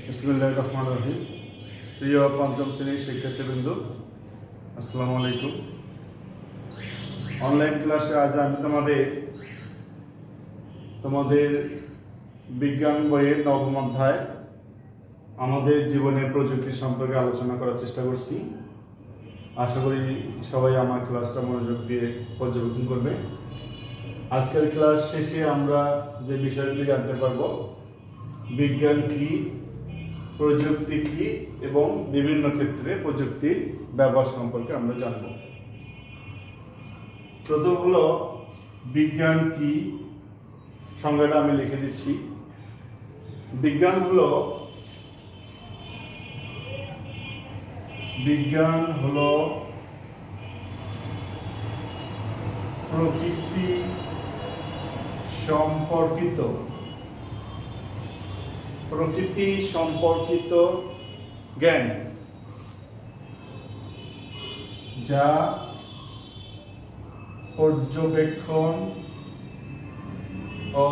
বিসমিল্লাহির রহমানির রহিম। প্রিয় পঞ্চম শ্রেণীর শিক্ষার্থীবৃন্দ, আসসালামু আলাইকুম। অনলাইন ক্লাসে আজ আমি তোমাদের বিজ্ঞান বইয়ের নবম অধ্যায় আমাদের জীবনের প্রযুক্তি সম্পর্কে আলোচনা করার চেষ্টা করছি। আশা করি সবাই আমার ক্লাসটা মনোযোগ দিয়ে পর্যবেক্ষণ করবে। আজকের ক্লাস শেষে আমরা যে বিষয়গুলি জানতে পারব, বিজ্ঞান কি, প্রযুক্তি কি এবং বিভিন্ন ক্ষেত্রে প্রযুক্তির ব্যবহার সম্পর্কে আমরা জানব। প্রথম হলো বিজ্ঞান কি, সংজ্ঞাটা আমি লিখে দিচ্ছি। বিজ্ঞান হলো প্রকৃতি সম্পর্কিত জ্ঞান, যা পর্যবেক্ষণ ও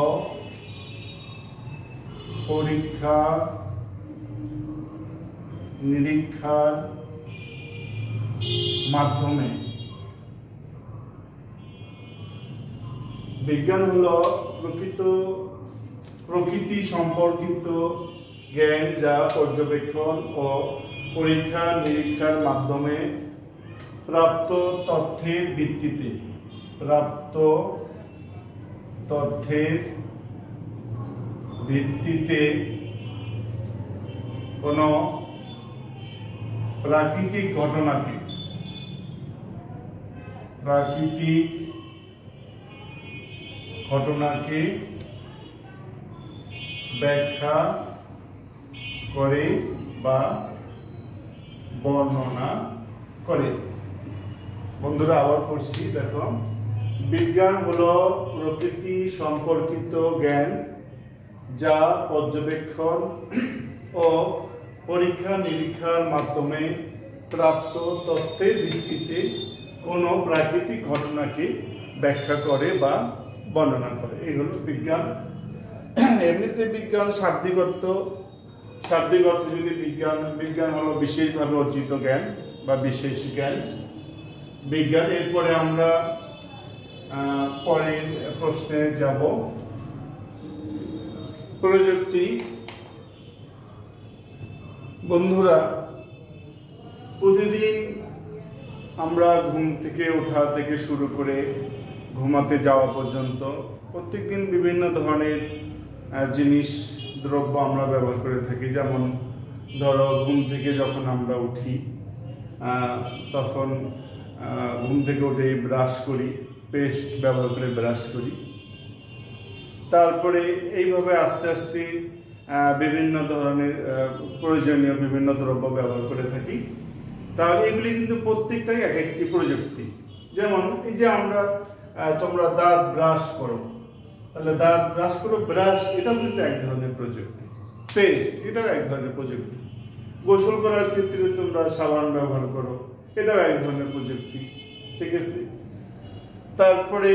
পরীক্ষা নিরীক্ষার মাধ্যমে। বিজ্ঞান হলো প্রকৃতি সম্পর্কিত জ্ঞান, যা পর্যবেক্ষণ ও পরীক্ষা নিরীক্ষার মাধ্যমে প্রাপ্ত তথ্যের ভিত্তিতে কোনো প্রাকৃতিক ঘটনাকে ব্যাখ্যা করে বা বর্ণনা করে। বন্ধুরা, আবার পড়ছি, দেখো। বিজ্ঞান হলো প্রকৃতি সম্পর্কিত জ্ঞান, যা পর্যবেক্ষণ ও পরীক্ষা নিরীক্ষার মাধ্যমে প্রাপ্ত তথ্যের ভিত্তিতে কোনো প্রাকৃতিক ঘটনাকে ব্যাখ্যা করে বা বর্ণনা করে। এই হলো বিজ্ঞান। এমনিতে বিজ্ঞান শাব্দিক অর্থ যদি বিজ্ঞান হলো বিশেষভাবে অর্জিত জ্ঞান বা বিশেষ জ্ঞান, বিজ্ঞান। এরপরে আমরা পরের প্রশ্নে যাব। প্রযুক্তি। বন্ধুরা, প্রতিদিন আমরা ঘুম থেকে ওঠা থেকে শুরু করে ঘুমাতে যাওয়া পর্যন্ত প্রত্যেকদিন বিভিন্ন ধরনের জিনিস দ্রব্য আমরা ব্যবহার করে থাকি। যেমন ধরো, ঘুম থেকে যখন আমরা উঠি তখন ঘুম থেকে উঠে ব্রাশ করি, পেস্ট ব্যবহার করে ব্রাশ করি। তারপরে এইভাবে আস্তে আস্তে বিভিন্ন ধরনের প্রয়োজনীয় বিভিন্ন দ্রব্য ব্যবহার করে থাকি। তাহলে এগুলি কিন্তু প্রত্যেকটাই এক একটি প্রযুক্তি। যেমন এই যে তোমরা দাঁত ব্রাশ করো, তাহলে দাঁত ব্রাশ করো, ব্রাশ এটাও কিন্তু এক ধরনের প্রযুক্তি। পেস্ট এটাও এক ধরনের প্রযুক্তি। গোসল করার ক্ষেত্রে তোমরা সাবান ব্যবহার করো, এটাও এক ধরনের প্রযুক্তি। ঠিক আছে। তারপরে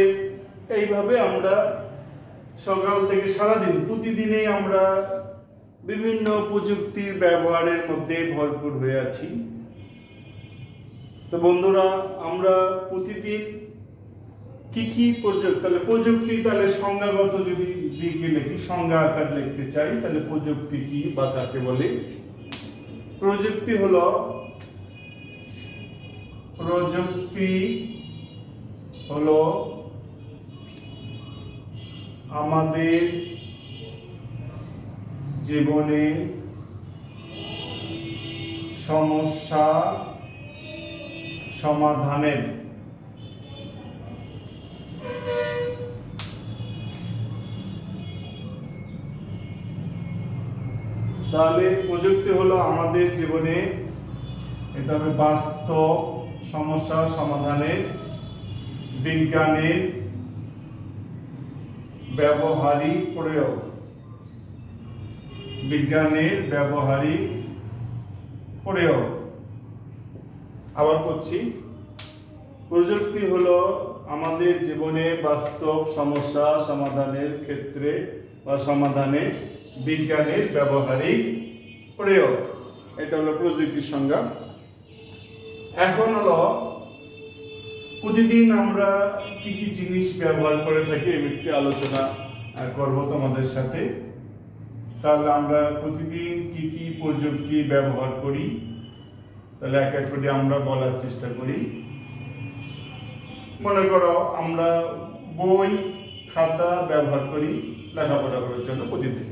এইভাবে আমরা সকাল থেকে সারাদিন প্রতিদিনেই আমরা বিভিন্ন প্রযুক্তির ব্যবহারের মধ্যে ভরপুর হয়ে আছি। তো বন্ধুরা, আমরা প্রতিদিন কি প্রযুক্তি, তাহলে সংজ্ঞাগত যদি দিকে লিখি, সংজ্ঞা আকার লিখতে চাই, তাহলে প্রযুক্তি কি বা কাকে বলে? প্রযুক্তি হলো আমাদের জীবনে সমস্যা সমাধানের তাহলে প্রযুক্তি হলো আমাদের জীবনে, এটা হবে বাস্তব সমস্যা সমাধানের বিজ্ঞানের ব্যবহারিক প্রয়োগ। আবার বলছি, প্রযুক্তি হলো আমাদের জীবনে বাস্তব সমস্যা সমাধানের ক্ষেত্রে বা সমাধানে বিজ্ঞানের ব্যবহারিক প্রয়োগ, এটা হলো প্রযুক্তির সংজ্ঞা। এখন হলো প্রতিদিন আমরা কি কি জিনিস ব্যবহার করে থাকি এই একটি আলোচনা করব তোমাদের সাথে। তাহলে আমরা প্রতিদিন কি কি প্রযুক্তি ব্যবহার করি, তাহলে এক এক করে আমরা বলার চেষ্টা করি। মনে করো আমরা বই খাতা ব্যবহার করি লেখাপড়া করার জন্য প্রতিদিন,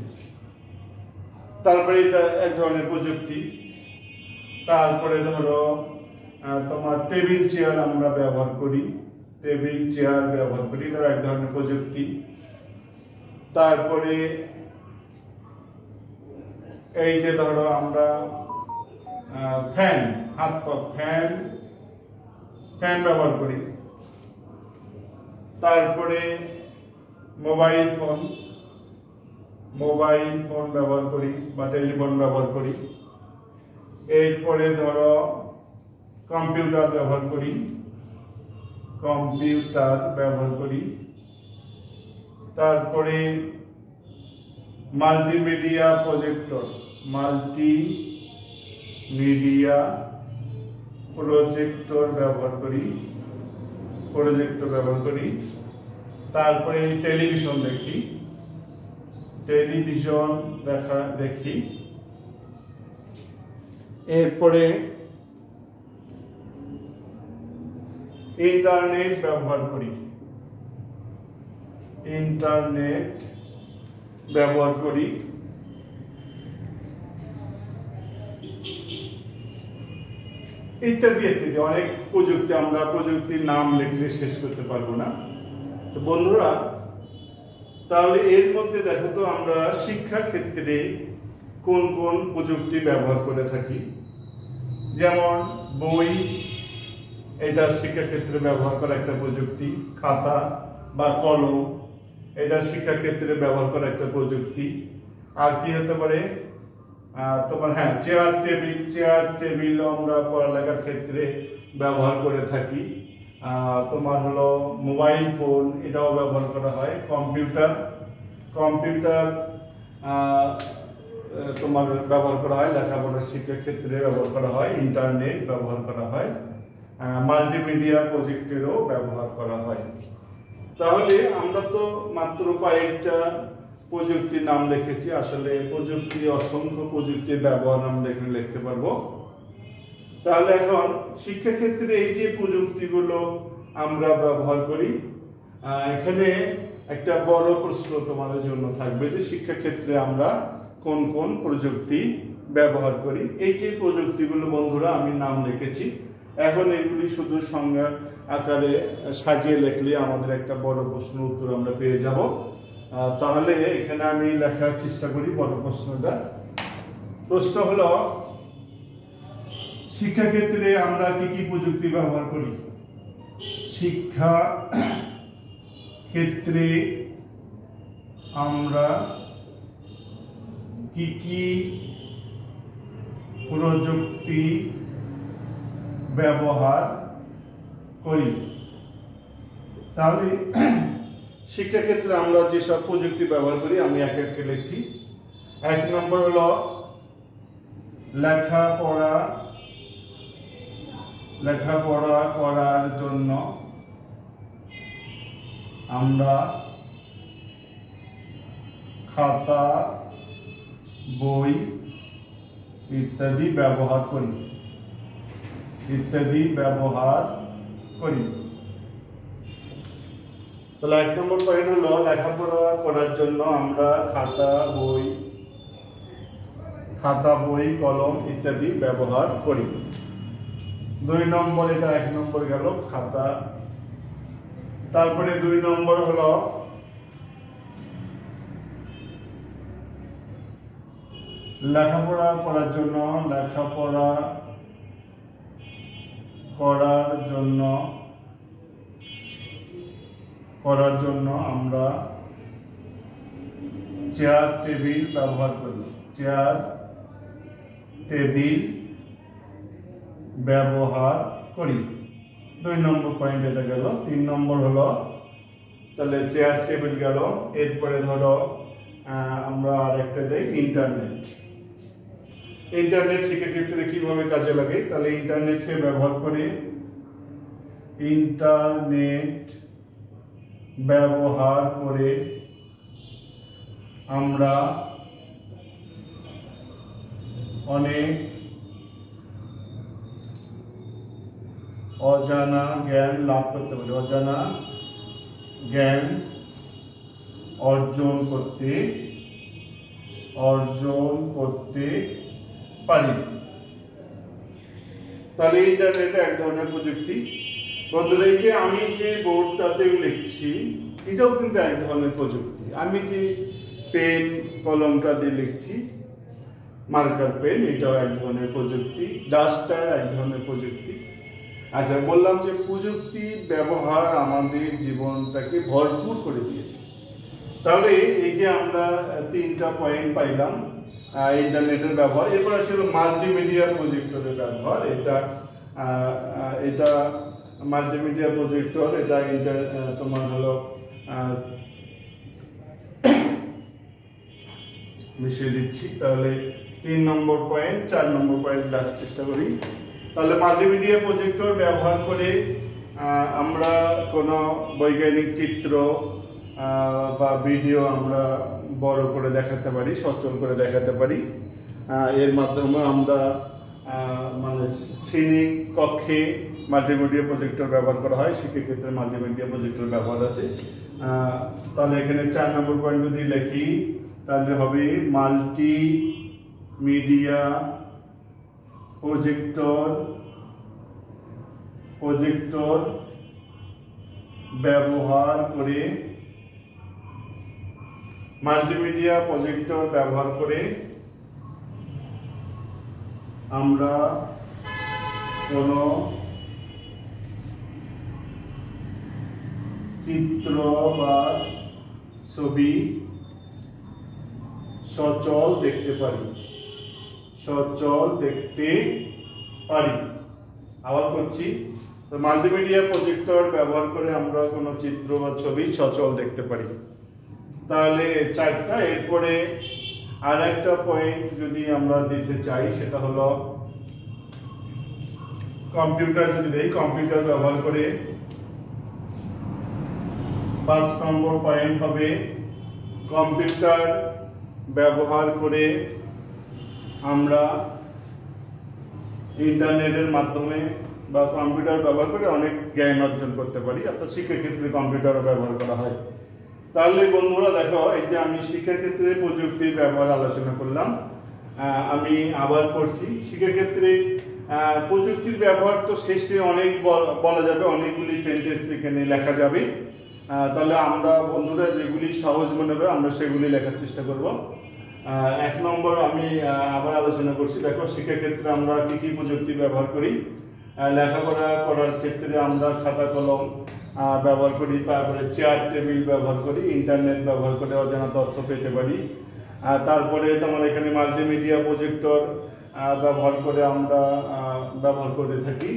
তারপরে এটা এক ধরনের প্রযুক্তি। তারপরে ধরো তোমার টেবিল চেয়ার আমরা ব্যবহার করি, টেবিল চেয়ার ব্যবহার করি, এটা এক ধরনের প্রযুক্তি। তারপরে এই যে ধরো আমরা ফ্যান, হাত পা ফ্যান ফ্যান ব্যবহার করি। তারপরে মোবাইল ফোন ব্যবহার করি বা টেলিফোন ব্যবহার করি। এরপরে ধরো কম্পিউটার ব্যবহার করি, তারপরে মাল্টিমিডিয়া প্রজেক্টর ব্যবহার করি। তারপরে টেলিভিশন দেখি। এরপরে ইন্টারনেট ব্যবহার করি, ইত্যাদি ইত্যাদি অনেক প্রযুক্তি। আমরা প্রযুক্তির নাম লিখলে শেষ করতে পারবো না। তো বন্ধুরা, তাহলে এর মধ্যে দেখো তো আমরা শিক্ষা ক্ষেত্রে কোন কোন প্রযুক্তি ব্যবহার করে থাকি। যেমন বই, এটা শিক্ষাক্ষেত্রে ব্যবহার করা একটা প্রযুক্তি। খাতা বা কলম, এটা শিক্ষাক্ষেত্রে ব্যবহার করা একটা প্রযুক্তি। আর কি হতে পারে তোমার, হ্যাঁ, চেয়ার টেবিল আমরা পড়ালেখার ক্ষেত্রে ব্যবহার করে থাকি। তোমার হলো মোবাইল ফোন, এটাও ব্যবহার করা হয়। কম্পিউটার তোমার ব্যবহার করা হয় লেখাপড়ার শিক্ষার ক্ষেত্রে ব্যবহার করা হয়। ইন্টারনেট ব্যবহার করা হয়, মাল্টিমিডিয়া প্রজেক্টেরও ব্যবহার করা হয়। তাহলে আমরা তো মাত্র কয়েকটা প্রযুক্তির নাম লিখেছি, আসলে অসংখ্য প্রযুক্তির ব্যবহার আমরা এখানে লিখতে পারবো। তাহলে এখন শিক্ষাক্ষেত্রে এই যে প্রযুক্তিগুলো আমরা ব্যবহার করি, এখানে একটা বড় প্রশ্ন তোমাদের জন্য থাকবে যে শিক্ষাক্ষেত্রে আমরা কোন কোন প্রযুক্তি ব্যবহার করি। এই যে প্রযুক্তিগুলো বন্ধুরা আমি নাম লিখেছি, এখন এগুলি শুধু সংজ্ঞা আকারে সাজিয়ে লিখলে আমাদের একটা বড় প্রশ্ন উত্তর আমরা পেয়ে যাব। তাহলে এখানে আমি লেখার চেষ্টা করি বড় প্রশ্নটা। প্রশ্ন হলো, শিক্ষাক্ষেত্রে আমরা কি কি প্রযুক্তি ব্যবহার করি? শিক্ষা ক্ষেত্রে আমরা কি কি প্রযুক্তি ব্যবহার করি? তাহলে শিক্ষাক্ষেত্রে আমরা যেসব প্রযুক্তি ব্যবহার করি আমি এক এক লিখছি। 1 নম্বর হলো লেখাপড়া করার জন্য আমরা খাতা, বই ইত্যাদি ব্যবহার করি। তাহলে 1 নম্বর পয়েন্ট হলো লেখাপড়া করার জন্য আমরা খাতা, বই, কলম ইত্যাদি ব্যবহার করি। 2 নম্বর, এটা 1 নম্বর গেল খাতা। তারপরে 2 নম্বর হলো লেখাপড়া করার জন্য আমরা চেয়ার টেবিল ব্যবহার করি। 2 নম্বর পয়েন্ট এটা গেল। 3 নম্বর হলো, তাহলে চেয়ার টেবিল গেল। এরপরে ধরো আমরা আরেকটা দেই ইন্টারনেট। ইন্টারনেট শিক্ষাক্ষেত্রে কিভাবে কাজে লাগে, তাহলে ইন্টারনেটকে ব্যবহার করে আমরা অনেক অজানা জ্ঞান লাভ করতে পারি, অজানা জ্ঞান অর্জন করতে পারি। তাহলে ইন্টারনেট এক ধরনের প্রযুক্তি। বন্ধুরা, এই যে আমি যে বোর্ডটাতে লিখছি এটাও কিন্তু এক ধরনের প্রযুক্তি। আমি যে পেন কলমটা দিয়ে লিখছি, মার্কার পেন, এটাও এক ধরনের প্রযুক্তি। ডাস্টার এক ধরনের প্রযুক্তি। আচ্ছা, বললাম যে প্রযুক্তির ব্যবহার আমাদের জীবনটাকে ভরপুর করে দিয়েছে। তাহলে এই যে আমরা 3টা পয়েন্ট পাইলাম ইন্টারনেটের ব্যবহার। এরপর আসলে মাল্টিমিডিয়া প্রজেক্টরের ব্যবহার। এটা মাল্টিমিডিয়া প্রজেক্টর, এটা তোমার হলো মিশিয়ে দিচ্ছি। তাহলে 3 নম্বর পয়েন্ট, 4 নম্বর পয়েন্ট দেখার চেষ্টা করি। তাহলে মাল্টিমিডিয়া প্রজেক্টর ব্যবহার করে আমরা কোনো বৈজ্ঞানিক চিত্র বা ভিডিও আমরা বড় করে দেখাতে পারি, সচল করে দেখাতে পারি। এর মাধ্যমে আমরা মানে শ্রেণী কক্ষে মাল্টিমিডিয়া প্রজেক্টর ব্যবহার করা হয়, শিক্ষাক্ষেত্রে মাল্টিমিডিয়া প্রজেক্টর ব্যবহার আছে। তাহলে এখানে 4 নম্বর পয়েন্ট যদি লিখি তাহলে হবে মাল্টিমিডিয়া প্রজেক্টর ব্যবহার করে আমরা কোনো চিত্র বা ছবি সচল দেখতে পারি। আবার করছি, তো মাল্টিমিডিয়া প্রজেক্টর ব্যবহার করে আমরা কোনো চিত্র বা ছবি সচল দেখতে পারি। তাহলে 4টা। এরপরে আর একটা পয়েন্ট যদি আমরা দিতে চাই সেটা হলো কম্পিউটার। যদি দেই কম্পিউটার ব্যবহার করে 5 নম্বর পয়েন্ট হবে কম্পিউটার ব্যবহার করে আমরা ইন্টারনেটের মাধ্যমে বা কম্পিউটার ব্যবহার করে অনেক জ্ঞান অর্জন করতে পারি, অর্থাৎ শিক্ষাক্ষেত্রে কম্পিউটারও ব্যবহার করা হয়। তাহলে বন্ধুরা দেখো, এই যে আমি শিক্ষাক্ষেত্রে প্রযুক্তির ব্যবহার আলোচনা করলাম। আমি আবার পড়ছি, শিক্ষাক্ষেত্রে প্রযুক্তির ব্যবহার তো শেষে অনেক বলা যাবে, অনেকগুলি সেন্টেন্স এখানে লেখা যাবে। তাহলে আমরা বন্ধুরা যেগুলি সহজ মনে হবে আমরা সেগুলি লেখার চেষ্টা করব। 1 নম্বর আমি আবার আলোচনা করছি। দেখো, শিক্ষাক্ষেত্রে আমরা কি প্রযুক্তি ব্যবহার করি। লেখাপড়া করার ক্ষেত্রে আমরা খাতা কলম ব্যবহার করি, তারপরে চেয়ার টেবিল ব্যবহার করি, ইন্টারনেট ব্যবহার করে অজানা তথ্য পেতে পারি। তারপরে তোমার এখানে মাল্টিমিডিয়া প্রজেক্টর ব্যবহার করে আমরা ব্যবহার করে থাকি,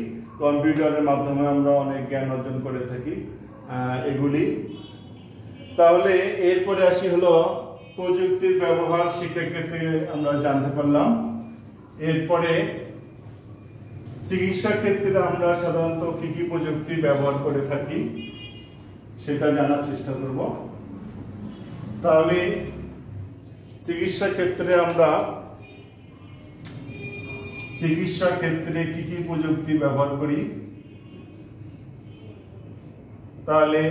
কম্পিউটারের মাধ্যমে আমরা অনেক জ্ঞান অর্জন করে থাকি এগুলি। তাহলে এরপরে আসি হলো প্রযুক্তির ব্যবহার শিক্ষাক্ষেত্রে আমরা জানতে পারলাম। এরপরে চিকিৎসা ক্ষেত্রে আমরা সাধারণত কি প্রযুক্তি ব্যবহার করে থাকি সেটা জানার চেষ্টা করব। তাহলে চিকিৎসা ক্ষেত্রে আমরা কি প্রযুক্তি ব্যবহার করি, তাহলে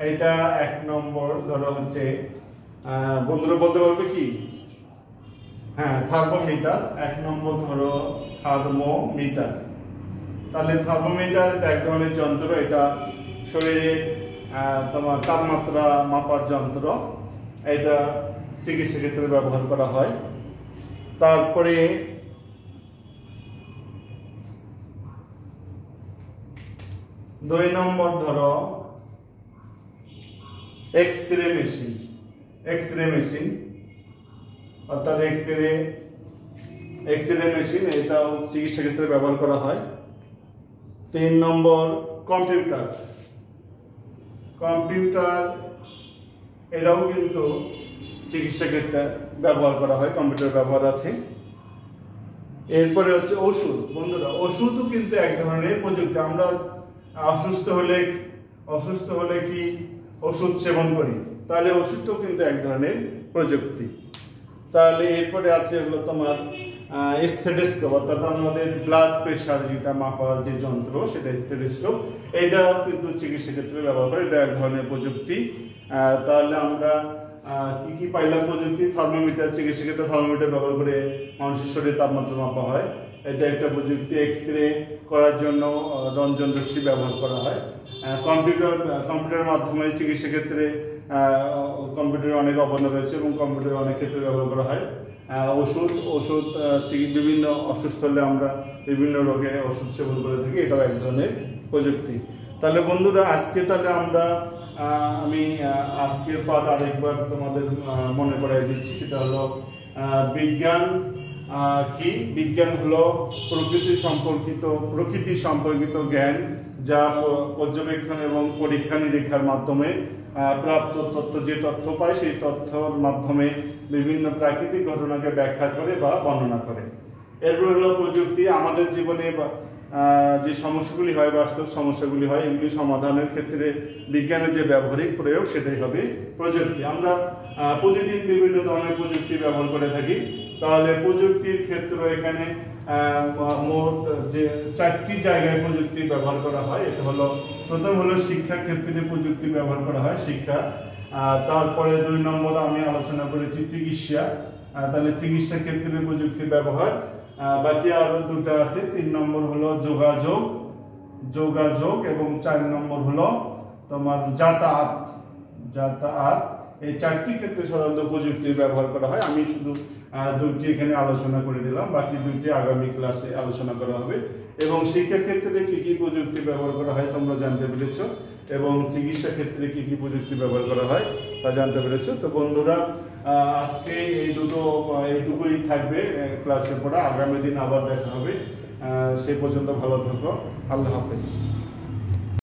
এটা 1 নম্বর ধরো হচ্ছে বন্ধুরা বলতে পারবে কি, হ্যাঁ থার্মোমিটার। 1 নম্বর ধরো থার্মোমিটার। তাহলে থার্মোমিটার এক ধরনের যন্ত্র, এটা শরীরে তোমার তাপমাত্রা মাপার যন্ত্র, এটা চিকিৎসা ক্ষেত্রে ব্যবহার করা হয়। তারপরে দুই নম্বর ধরো এক্সরে মেশিন, অর্থাৎ এক্সরে মেশিন, এটাও চিকিৎসা ক্ষেত্রে ব্যবহার করা হয়। 3 নম্বর কম্পিউটার, এটাও কিন্তু চিকিৎসা ক্ষেত্রে ব্যবহার করা হয়, কম্পিউটার ব্যবহার আছে। এরপরে হচ্ছে ওষুধ। বন্ধুরা, ওষুধও কিন্তু এক ধরনের প্রযুক্তি। আমরা অসুস্থ হলে কি ওষুধ সেবন করি, তাহলে ওষুধটাও কিন্তু এক ধরনের প্রযুক্তি। তাহলে এরপরে আছে হলো তোমার স্থেটোস্কোপ, অর্থাৎ আমাদের ব্লাড প্রেশার যেটা মাপার যে যন্ত্র, সেটা স্থেটোস্কোপ। এটাও কিন্তু চিকিৎসা ক্ষেত্রে ব্যবহার করে, এটা এক ধরনের প্রযুক্তি। তাহলে আমরা কি কি পাইলাম প্রযুক্তি? থার্মোমিটার, চিকিৎসা ক্ষেত্রে থার্মোমিটার ব্যবহার করে মানুষের শরীরে তাপমাত্রা মাপা হয়, এটা একটা প্রযুক্তি। এক্সরে করার জন্য রঞ্জন রশ্মি ব্যবহার করা হয়। কম্পিউটারের মাধ্যমে চিকিৎসা ক্ষেত্রে কম্পিউটারের অনেক অবদান রয়েছে এবং কম্পিউটার অনেক ক্ষেত্রে ব্যবহার করা হয়। ওষুধ বিভিন্ন অসুস্থ হলে আমরা বিভিন্ন রোগে ওষুধ সেবন করে থাকি, এটাও এক ধরনের প্রযুক্তি। তাহলে বন্ধুরা, আমি আজকের পাঠ আরেকবার তোমাদের মনে করাই দিচ্ছি। সেটা হলো বিজ্ঞান কি? বিজ্ঞান হলো প্রকৃতি সম্পর্কিত জ্ঞান, যা পর্যবেক্ষণ এবং পরীক্ষা নিরীক্ষার মাধ্যমে প্রাপ্ত তথ্য, যে তথ্য পায় সেই তথ্যের মাধ্যমে বিভিন্ন প্রাকৃতিক ঘটনাকে ব্যাখ্যা করে বা বর্ণনা করে। এরপর হলো প্রযুক্তি। আমাদের জীবনে যে সমস্যাগুলি হয়, বাস্তব সমস্যাগুলি হয়, এগুলি সমাধানের ক্ষেত্রে বিজ্ঞানের যে ব্যবহারিক প্রয়োগ, সেটাই হবে প্রযুক্তি। আমরা প্রতিদিন বিভিন্ন ধরনের প্রযুক্তি ব্যবহার করে থাকি। তাহলে প্রযুক্তির ক্ষেত্র এখানে মোট যে 4টি জায়গায় প্রযুক্তি ব্যবহার করা হয়। এটা হলো, প্রথম হলো শিক্ষা ক্ষেত্রে প্রযুক্তি ব্যবহার করা হয়, শিক্ষা। তারপরে 2 নম্বর আমি আলোচনা করেছি চিকিৎসা, তাহলে চিকিৎসা ক্ষেত্রে প্রযুক্তি ব্যবহার। বাকি আরো 2টা আছে। 3 নম্বর হলো যোগাযোগ এবং 4 নম্বর হলো তোমার যাতায়াত। এই 4টি ক্ষেত্রে সাধারণত প্রযুক্তির ব্যবহার করা হয়। আমি শুধু 2টি এখানে আলোচনা করে দিলাম, বাকি 2টি আগামী ক্লাসে আলোচনা করা হবে। এবং শিক্ষা ক্ষেত্রে কি কি প্রযুক্তি ব্যবহার করা হয় তোমরা জানতে পেরেছো, এবং চিকিৎসা ক্ষেত্রে কি কি প্রযুক্তি ব্যবহার করা হয় তা জানতে পেরেছো। তো বন্ধুরা, আজকে এইটুকুই থাকবে ক্লাসের পড়া। আগামী দিন আবার দেখা হবে। সেই পর্যন্ত ভালো থাকো। আল্লাহ হাফেজ।